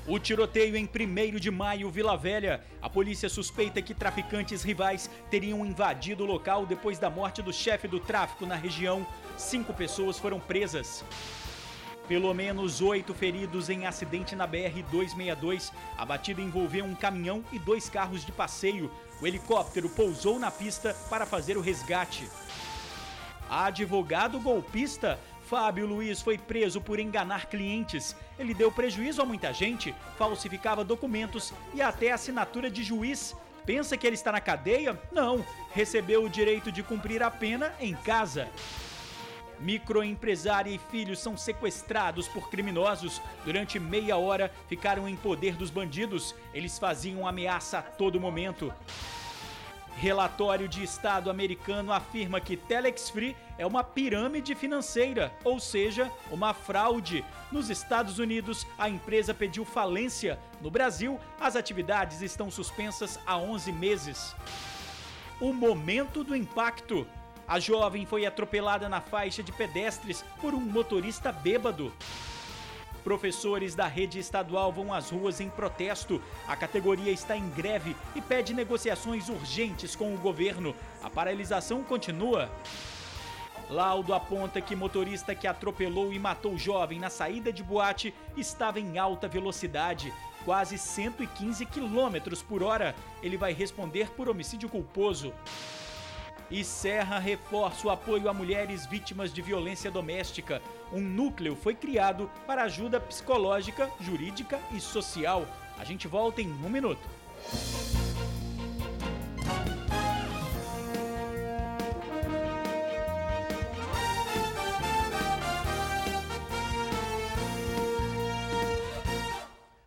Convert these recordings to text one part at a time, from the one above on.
O tiroteio em 1º de maio, Vila Velha. A polícia suspeita que traficantes rivais teriam invadido o local depois da morte do chefe do tráfico na região. 5 pessoas foram presas. Pelo menos 8 feridos em acidente na BR-262. A batida envolveu um caminhão e 2 carros de passeio. O helicóptero pousou na pista para fazer o resgate. Advogado golpista Fábio Luiz foi preso por enganar clientes. Ele deu prejuízo a muita gente, falsificava documentos e até assinatura de juiz. Pensa que ele está na cadeia? Não, recebeu o direito de cumprir a pena em casa. Microempresária e filhos são sequestrados por criminosos. Durante meia hora ficaram em poder dos bandidos. Eles faziam ameaça a todo momento. Relatório de Estado americano afirma que Telex Free é uma pirâmide financeira, ou seja, uma fraude. Nos Estados Unidos, a empresa pediu falência. No Brasil, as atividades estão suspensas há 11 meses. O momento do impacto. A jovem foi atropelada na faixa de pedestres por um motorista bêbado. Professores da rede estadual vão às ruas em protesto. A categoria está em greve e pede negociações urgentes com o governo. A paralisação continua. Laudo aponta que motorista que atropelou e matou jovem na saída de boate estava em alta velocidade, quase 115 km por hora. Ele vai responder por homicídio culposo. E Serra reforça o apoio a mulheres vítimas de violência doméstica. Um núcleo foi criado para ajuda psicológica, jurídica e social. A gente volta em 1 minuto.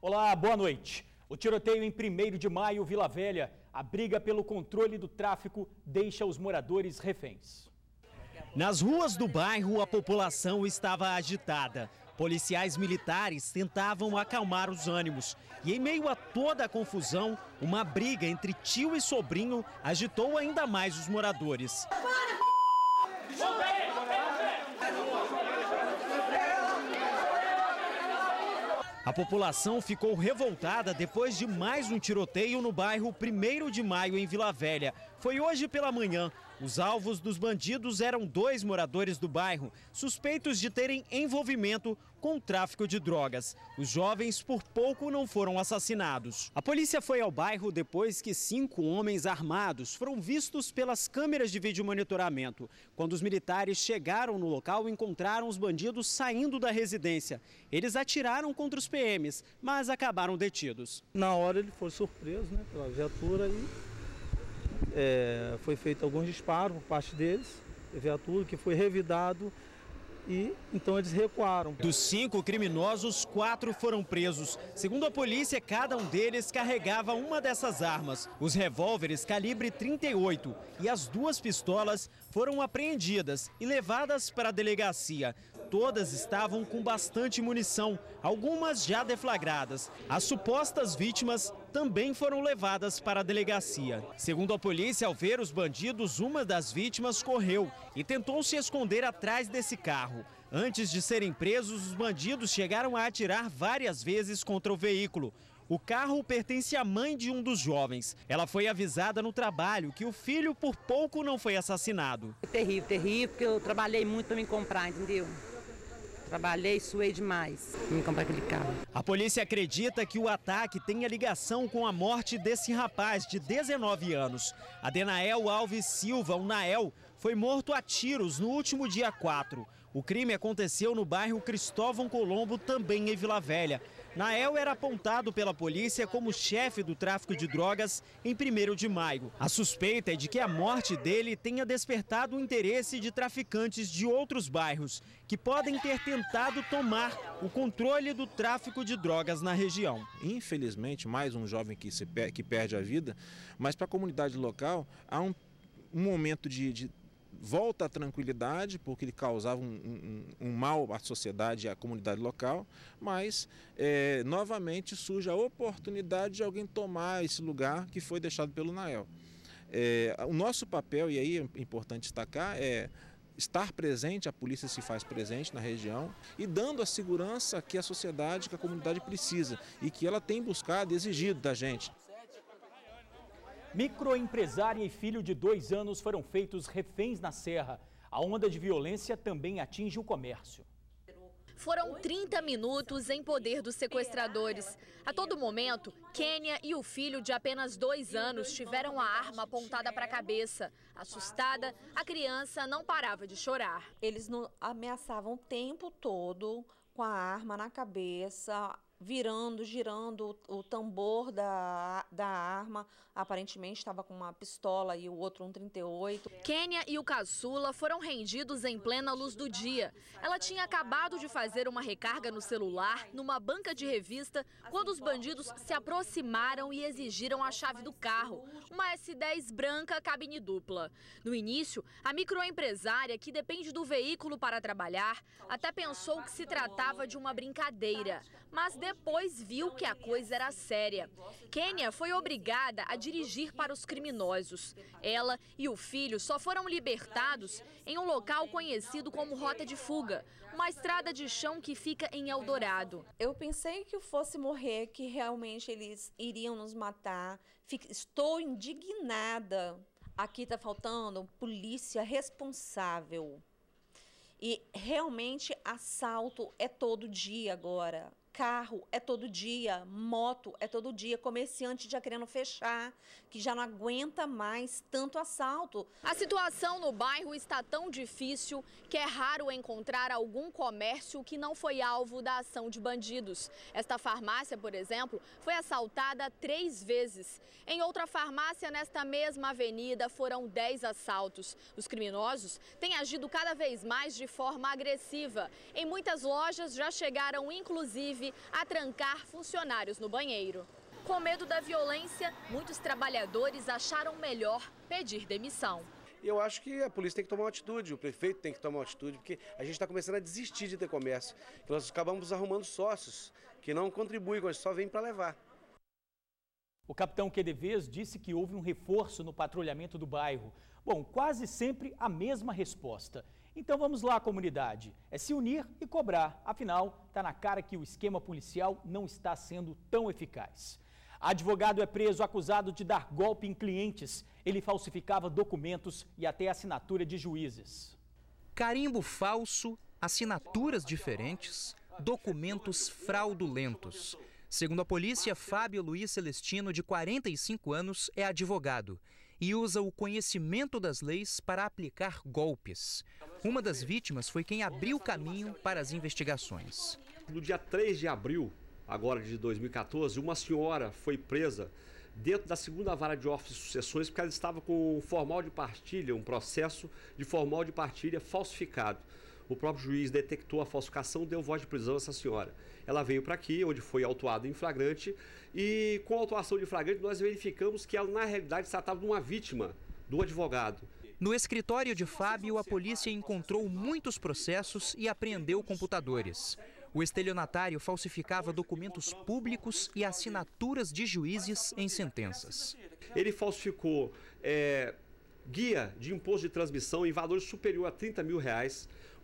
Olá, boa noite. O tiroteio em 1º de maio, Vila Velha. A briga pelo controle do tráfico deixa os moradores reféns. Nas ruas do bairro, a população estava agitada. Policiais militares tentavam acalmar os ânimos. E em meio a toda a confusão, uma briga entre tio e sobrinho agitou ainda mais os moradores. A população ficou revoltada depois de mais um tiroteio no bairro 1º de maio, em Vila Velha. Foi hoje pela manhã. Os alvos dos bandidos eram 2 moradores do bairro, suspeitos de terem envolvimento com o tráfico de drogas. Os jovens, por pouco, não foram assassinados. A polícia foi ao bairro depois que 5 homens armados foram vistos pelas câmeras de vídeo monitoramento. Quando os militares chegaram no local, encontraram os bandidos saindo da residência. Eles atiraram contra os PMs, mas acabaram detidos. Na hora ele foi surpreso, pela viatura e foi feito alguns disparos por parte deles, viatura que foi revidado e então eles recuaram. Dos 5 criminosos, 4 foram presos. Segundo a polícia, cada um deles carregava uma dessas armas. Os revólveres calibre 38 e as 2 pistolas foram apreendidas e levadas para a delegacia. Todas estavam com bastante munição, algumas já deflagradas. As supostas vítimas também foram levadas para a delegacia. Segundo a polícia, ao ver os bandidos, uma das vítimas correu e tentou se esconder atrás desse carro. Antes de serem presos, os bandidos chegaram a atirar várias vezes contra o veículo. O carro pertence à mãe de um dos jovens. Ela foi avisada no trabalho que o filho por pouco não foi assassinado. Terrível, terrível, porque eu trabalhei muito para me comprar, entendeu? Trabalhei, suei demais para me comprar aquele carro. A polícia acredita que o ataque tenha ligação com a morte desse rapaz de 19 anos. Adenael Alves Silva, o Nael, foi morto a tiros no último dia 4. O crime aconteceu no bairro Cristóvão Colombo, também em Vila Velha. Nael era apontado pela polícia como chefe do tráfico de drogas em 1º de maio. A suspeita é de que a morte dele tenha despertado o interesse de traficantes de outros bairros, que podem ter tentado tomar o controle do tráfico de drogas na região. Infelizmente, mais um jovem que perde a vida, mas para a comunidade local há um momento de volta à tranquilidade, porque ele causava um mal à sociedade e à comunidade local, mas novamente surge a oportunidade de alguém tomar esse lugar que foi deixado pelo Nael. O nosso papel, e aí é importante destacar, é estar presente, a polícia se faz presente na região e dando a segurança que a sociedade, que a comunidade precisa e que ela tem buscado e exigido da gente. Microempresária e filho de 2 anos foram feitos reféns na Serra. A onda de violência também atinge o comércio. Foram 30 minutos em poder dos sequestradores. A todo momento, Kênia e o filho de apenas 2 anos tiveram a arma apontada para a cabeça. Assustada, a criança não parava de chorar. Eles ameaçavam o tempo todo com a arma na cabeça, girando o tambor da arma. Aparentemente estava com uma pistola e o outro um 38. Kênia e o caçula foram rendidos em plena luz do dia. Ela tinha acabado de fazer uma recarga no celular, numa banca de revista, quando os bandidos se aproximaram e exigiram a chave do carro, uma S10 branca cabine dupla. No início, a microempresária, que depende do veículo para trabalhar, até pensou que se tratava de uma brincadeira, mas depois viu que a coisa era séria. Kênia foi obrigada a dirigir para os criminosos. Ela e o filho só foram libertados em um local conhecido como Rota de Fuga, uma estrada de chão que fica em Eldorado. Eu pensei que eu fosse morrer, que realmente eles iriam nos matar. Estou indignada. Aqui está faltando polícia responsável. E realmente assalto é todo dia agora. Carro é todo dia, moto é todo dia, comerciante já querendo fechar, que já não aguenta mais tanto assalto. A situação no bairro está tão difícil que é raro encontrar algum comércio que não foi alvo da ação de bandidos. Esta farmácia, por exemplo, foi assaltada 3 vezes. Em outra farmácia, nesta mesma avenida, foram 10 assaltos. Os criminosos têm agido cada vez mais de forma agressiva. Em muitas lojas já chegaram, inclusive, a trancar funcionários no banheiro. Com medo da violência, muitos trabalhadores acharam melhor pedir demissão. Eu acho que a polícia tem que tomar uma atitude, o prefeito tem que tomar uma atitude, porque a gente está começando a desistir de ter comércio. Nós acabamos arrumando sócios que não contribuem, só vêm para levar. O capitão Quedevez disse que houve um reforço no patrulhamento do bairro. Bom, quase sempre a mesma resposta. Então vamos lá, comunidade, é se unir e cobrar. Afinal, está na cara que o esquema policial não está sendo tão eficaz. Advogado é preso acusado de dar golpe em clientes. Ele falsificava documentos e até assinatura de juízes. Carimbo falso, assinaturas diferentes, documentos fraudulentos. Segundo a polícia, Fábio Luiz Celestino, de 45 anos, é advogado e usa o conhecimento das leis para aplicar golpes. Uma das vítimas foi quem abriu o caminho para as investigações. No dia 3 de abril, agora de 2014, uma senhora foi presa dentro da 2ª Vara de Ofícios e Sucessões porque ela estava com um formal de partilha, um processo de formal de partilha falsificado. O próprio juiz detectou a falsificação, deu voz de prisão a essa senhora. Ela veio para aqui, onde foi autuada em flagrante, e com a autuação de flagrante nós verificamos que ela, na realidade, se tratava de uma vítima do advogado. No escritório de Fábio, a polícia encontrou muitos processos e apreendeu computadores. O estelionatário falsificava documentos públicos e assinaturas de juízes em sentenças. Ele falsificou guia de imposto de transmissão em valor superior a R$30 mil.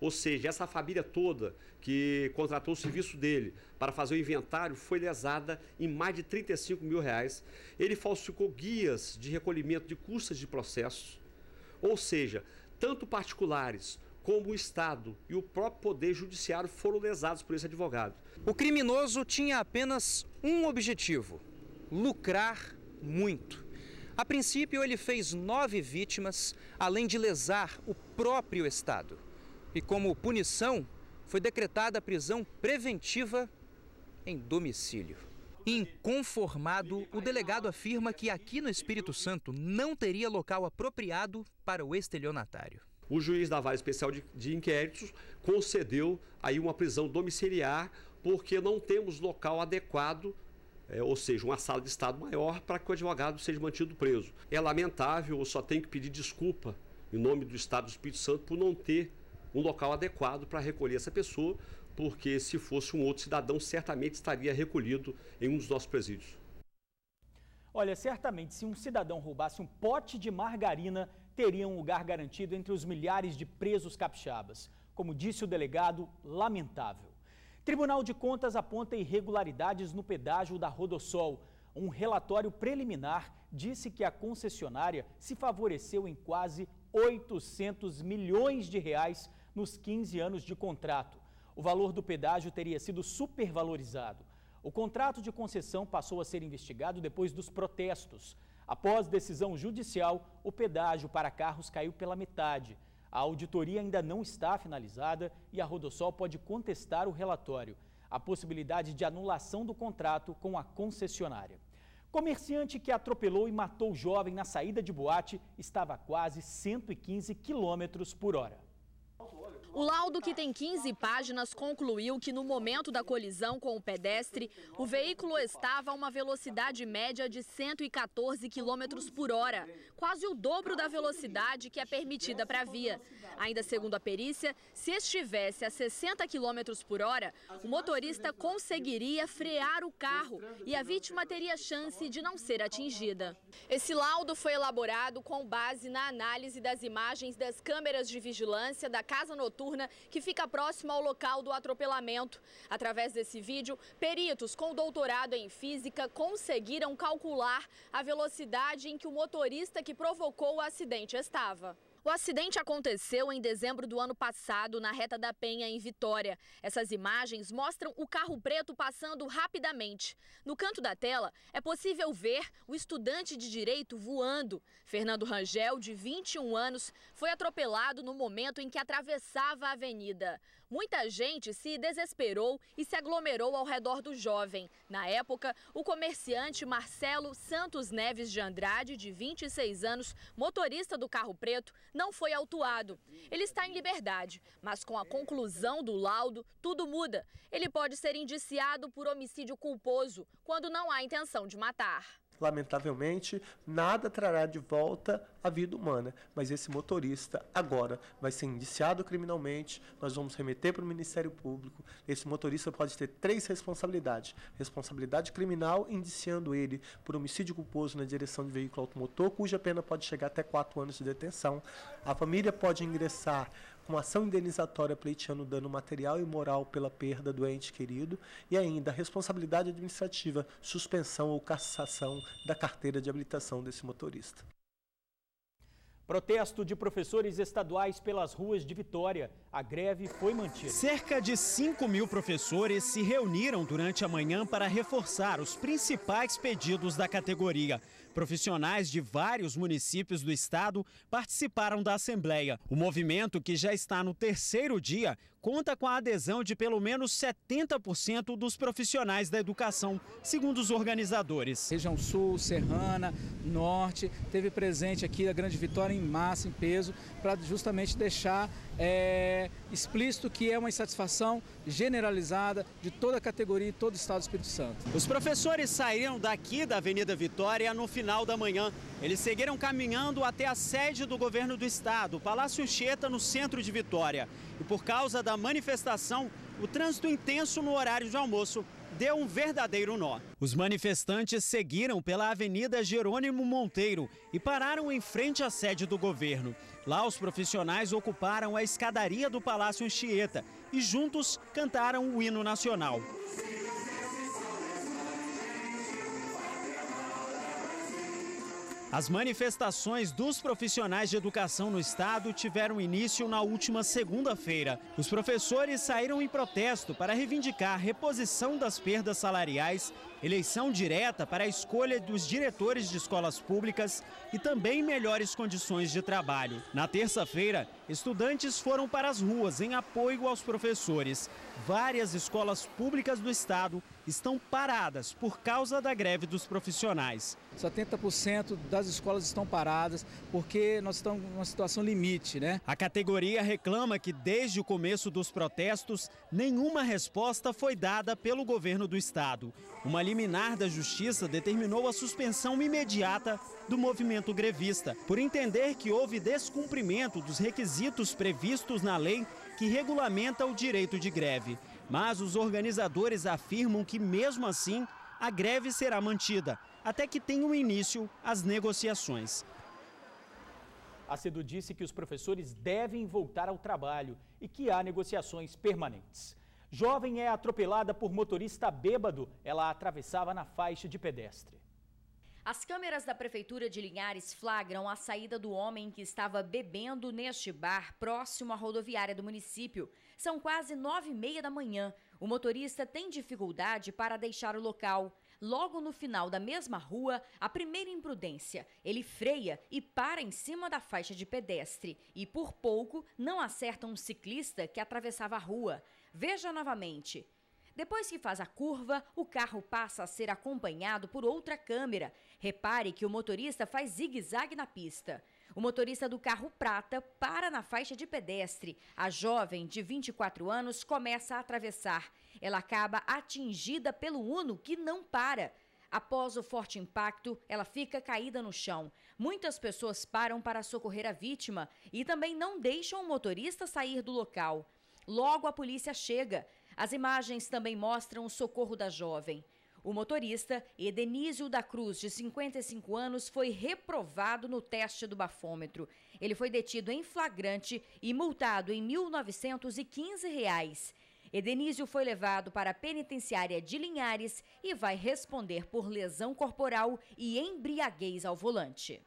Ou seja, essa família toda que contratou o serviço dele para fazer o inventário foi lesada em mais de R$35 mil. Ele falsificou guias de recolhimento de custas de processos. Ou seja, tanto particulares como o Estado e o próprio Poder Judiciário foram lesados por esse advogado. O criminoso tinha apenas um objetivo: lucrar muito. A princípio, ele fez 9 vítimas, além de lesar o próprio Estado. E como punição, foi decretada a prisão preventiva em domicílio. Inconformado, o delegado afirma que aqui no Espírito Santo não teria local apropriado para o estelionatário. O juiz da Vara Especial de Inquéritos concedeu aí uma prisão domiciliar porque não temos local adequado, ou seja, uma sala de estado maior para que o advogado seja mantido preso. É lamentável, eu só tenho que pedir desculpa em nome do Estado do Espírito Santo por não ter um local adequado para recolher essa pessoa, porque se fosse um outro cidadão, certamente estaria recolhido em um dos nossos presídios. Olha, certamente, se um cidadão roubasse um pote de margarina, teriam um lugar garantido entre os milhares de presos capixabas. Como disse o delegado, lamentável. Tribunal de Contas aponta irregularidades no pedágio da Rodossol. Um relatório preliminar disse que a concessionária se favoreceu em quase 800 milhões de reais nos 15 anos de contrato. O valor do pedágio teria sido supervalorizado. O contrato de concessão passou a ser investigado depois dos protestos. Após decisão judicial, o pedágio para carros caiu pela metade. A auditoria ainda não está finalizada e a Rodossol pode contestar o relatório. A possibilidade de anulação do contrato com a concessionária. Comerciante que atropelou e matou jovem na saída de boate estava a quase 115 km por hora. O laudo, que tem 15 páginas, concluiu que no momento da colisão com o pedestre, o veículo estava a uma velocidade média de 114 km por hora, quase o dobro da velocidade que é permitida para a via. Ainda segundo a perícia, se estivesse a 60 km por hora, o motorista conseguiria frear o carro e a vítima teria chance de não ser atingida. Esse laudo foi elaborado com base na análise das imagens das câmeras de vigilância da casa noturna que fica próximo ao local do atropelamento. Através desse vídeo, peritos com doutorado em física conseguiram calcular a velocidade em que o motorista que provocou o acidente estava. O acidente aconteceu em dezembro do ano passado, na Reta da Penha, em Vitória. Essas imagens mostram o carro preto passando rapidamente. No canto da tela, é possível ver o estudante de direito voando. Fernando Rangel, de 21 anos, foi atropelado no momento em que atravessava a avenida. Muita gente se desesperou e se aglomerou ao redor do jovem. Na época, o comerciante Marcelo Santos Neves de Andrade, de 26 anos, motorista do carro preto, não foi autuado. Ele está em liberdade, mas com a conclusão do laudo, tudo muda. Ele pode ser indiciado por homicídio culposo, quando não há intenção de matar. Lamentavelmente, nada trará de volta a vida humana, mas esse motorista agora vai ser indiciado criminalmente, nós vamos remeter para o Ministério Público. Esse motorista pode ter 3 responsabilidades. Responsabilidade criminal, indiciando ele por homicídio culposo na direção de veículo automotor, cuja pena pode chegar até 4 anos de detenção. A família pode ingressar com ação indenizatória pleiteando dano material e moral pela perda do ente querido, e ainda a responsabilidade administrativa, suspensão ou cassação da carteira de habilitação desse motorista. Protesto de professores estaduais pelas ruas de Vitória. A greve foi mantida. Cerca de 5.000 professores se reuniram durante a manhã para reforçar os principais pedidos da categoria. Profissionais de vários municípios do estado participaram da assembleia. O movimento, que já está no 3º dia, conta com a adesão de pelo menos 70% dos profissionais da educação, segundo os organizadores. Região Sul, Serrana, Norte, teve presente aqui a Grande Vitória em massa, em peso, para justamente deixar explícito que é uma insatisfação generalizada de toda a categoria e todo o estado do Espírito Santo. Os professores saíram daqui da Avenida Vitória no final da manhã. Eles seguiram caminhando até a sede do governo do estado, o Palácio Anchieta, no centro de Vitória. E por causa da manifestação, o trânsito intenso no horário de almoço deu um verdadeiro nó. Os manifestantes seguiram pela Avenida Jerônimo Monteiro e pararam em frente à sede do governo. Lá, os profissionais ocuparam a escadaria do Palácio Anchieta e juntos cantaram o hino nacional. As manifestações dos profissionais de educação no estado tiveram início na última segunda-feira. Os professores saíram em protesto para reivindicar a reposição das perdas salariais, eleição direta para a escolha dos diretores de escolas públicas e também melhores condições de trabalho. Na terça-feira, estudantes foram para as ruas em apoio aos professores. Várias escolas públicas do estado estão paradas por causa da greve dos profissionais. 70% das escolas estão paradas porque nós estamos numa situação limite, né? A categoria reclama que desde o começo dos protestos, nenhuma resposta foi dada pelo governo do estado. Uma liminar da Justiça determinou a suspensão imediata do movimento grevista, por entender que houve descumprimento dos requisitos previstos na lei que regulamenta o direito de greve. Mas os organizadores afirmam que, mesmo assim, a greve será mantida, até que tenham início as negociações. Acedo disse que os professores devem voltar ao trabalho e que há negociações permanentes. Jovem é atropelada por motorista bêbado. Ela atravessava na faixa de pedestre. As câmeras da Prefeitura de Linhares flagram a saída do homem que estava bebendo neste bar próximo à rodoviária do município. São quase 9h30 da manhã. O motorista tem dificuldade para deixar o local. Logo no final da mesma rua, a primeira imprudência. Ele freia e para em cima da faixa de pedestre e, por pouco, não acerta um ciclista que atravessava a rua. Veja novamente. Depois que faz a curva, o carro passa a ser acompanhado por outra câmera. Repare que o motorista faz zigue-zague na pista. O motorista do carro prata para na faixa de pedestre. A jovem, de 24 anos, começa a atravessar. Ela acaba atingida pelo Uno, que não para. Após o forte impacto, ela fica caída no chão. Muitas pessoas param para socorrer a vítima e também não deixam o motorista sair do local. Logo, a polícia chega. As imagens também mostram o socorro da jovem. O motorista, Edenísio da Cruz, de 55 anos, foi reprovado no teste do bafômetro. Ele foi detido em flagrante e multado em R$ 1.915. Edenísio foi levado para a penitenciária de Linhares e vai responder por lesão corporal e embriaguez ao volante.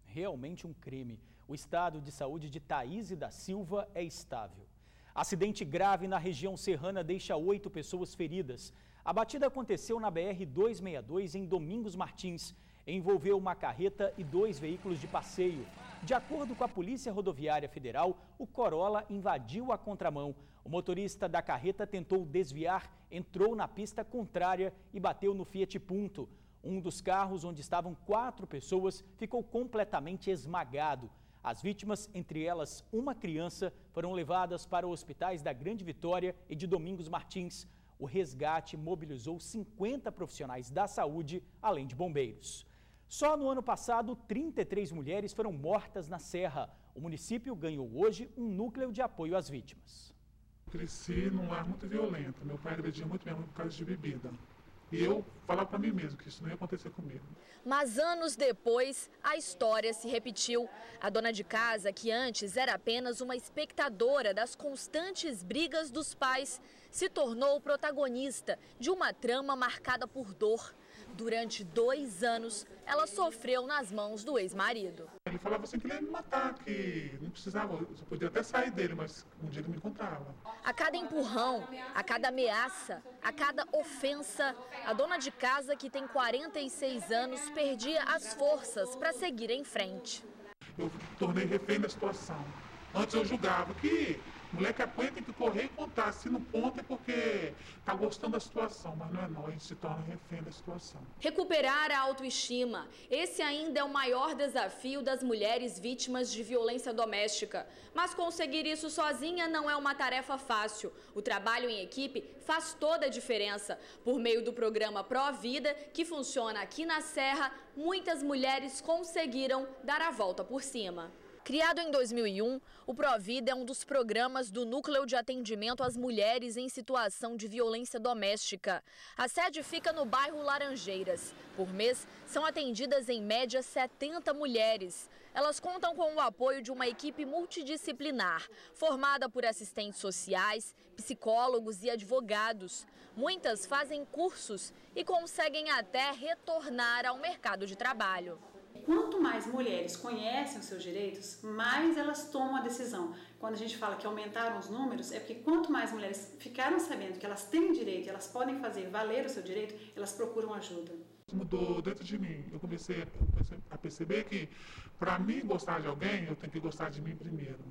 Realmente um crime. O estado de saúde de Thaís da Silva é estável. Acidente grave na região serrana deixa 8 pessoas feridas. A batida aconteceu na BR-262 em Domingos Martins. Envolveu uma carreta e 2 veículos de passeio. De acordo com a Polícia Rodoviária Federal, o Corolla invadiu a contramão. O motorista da carreta tentou desviar, entrou na pista contrária e bateu no Fiat Punto. Um dos carros, onde estavam 4 pessoas, ficou completamente esmagado. As vítimas, entre elas uma criança, foram levadas para os hospitais da Grande Vitória e de Domingos Martins. O resgate mobilizou 50 profissionais da saúde, além de bombeiros. Só no ano passado, 33 mulheres foram mortas na Serra. O município ganhou hoje um núcleo de apoio às vítimas. Cresci num lar muito violento. Meu pai agredia muito minha mãe por causa de bebida. E eu falava para mim mesmo que isso não ia acontecer comigo. Mas anos depois, a história se repetiu. A dona de casa, que antes era apenas uma espectadora das constantes brigas dos pais, se tornou protagonista de uma trama marcada por dor. Durante 2 anos, ela sofreu nas mãos do ex-marido. Ele falava assim que ele ia me matar, que não precisava, eu podia até sair dele, mas um dia ele me encontrava. A cada empurrão, a cada ameaça, a cada ofensa, a dona de casa, que tem 46 anos, perdia as forças para seguir em frente. Eu tornei refém da situação. Antes eu julgava que mulher que apanha tem que correr e contar. Se não conta é porque está gostando da situação, mas não é não, a gente se torna refém da situação. Recuperar a autoestima. Esse ainda é o maior desafio das mulheres vítimas de violência doméstica. Mas conseguir isso sozinha não é uma tarefa fácil. O trabalho em equipe faz toda a diferença. Por meio do programa Pró Vida, que funciona aqui na Serra, muitas mulheres conseguiram dar a volta por cima. Criado em 2001, o Provida é um dos programas do Núcleo de Atendimento às Mulheres em Situação de Violência Doméstica. A sede fica no bairro Laranjeiras. Por mês, são atendidas em média 70 mulheres. Elas contam com o apoio de uma equipe multidisciplinar, formada por assistentes sociais, psicólogos e advogados. Muitas fazem cursos e conseguem até retornar ao mercado de trabalho. Quanto mais mulheres conhecem os seus direitos, mais elas tomam a decisão. Quando a gente fala que aumentaram os números, é porque quanto mais mulheres ficaram sabendo que elas têm direito, elas podem fazer valer o seu direito, elas procuram ajuda. Mudou dentro de mim. Eu comecei a perceber que, para mim gostar de alguém, eu tenho que gostar de mim primeiro.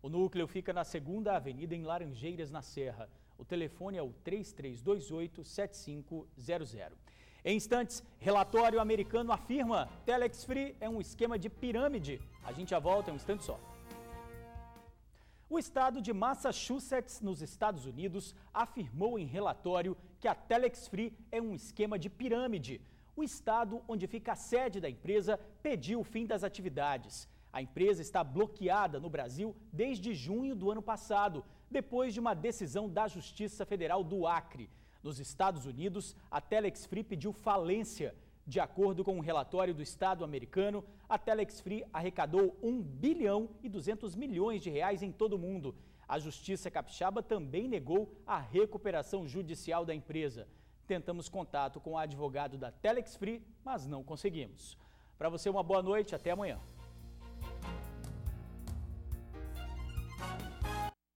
O núcleo fica na 2ª Avenida, em Laranjeiras, na Serra. O telefone é o 3328-7500. Em instantes, relatório americano afirma que Telex Free é um esquema de pirâmide. A gente já volta em um instante só. O estado de Massachusetts, nos Estados Unidos, afirmou em relatório que a Telex Free é um esquema de pirâmide. O estado onde fica a sede da empresa pediu o fim das atividades. A empresa está bloqueada no Brasil desde junho do ano passado, depois de uma decisão da Justiça Federal do Acre. Nos Estados Unidos, a Telex Free pediu falência. De acordo com um relatório do Estado americano, a Telex Free arrecadou 1 bilhão e 200 milhões de reais em todo o mundo. A Justiça Capixaba também negou a recuperação judicial da empresa. Tentamos contato com o advogado da Telex Free, mas não conseguimos. Para você, uma boa noite, até amanhã.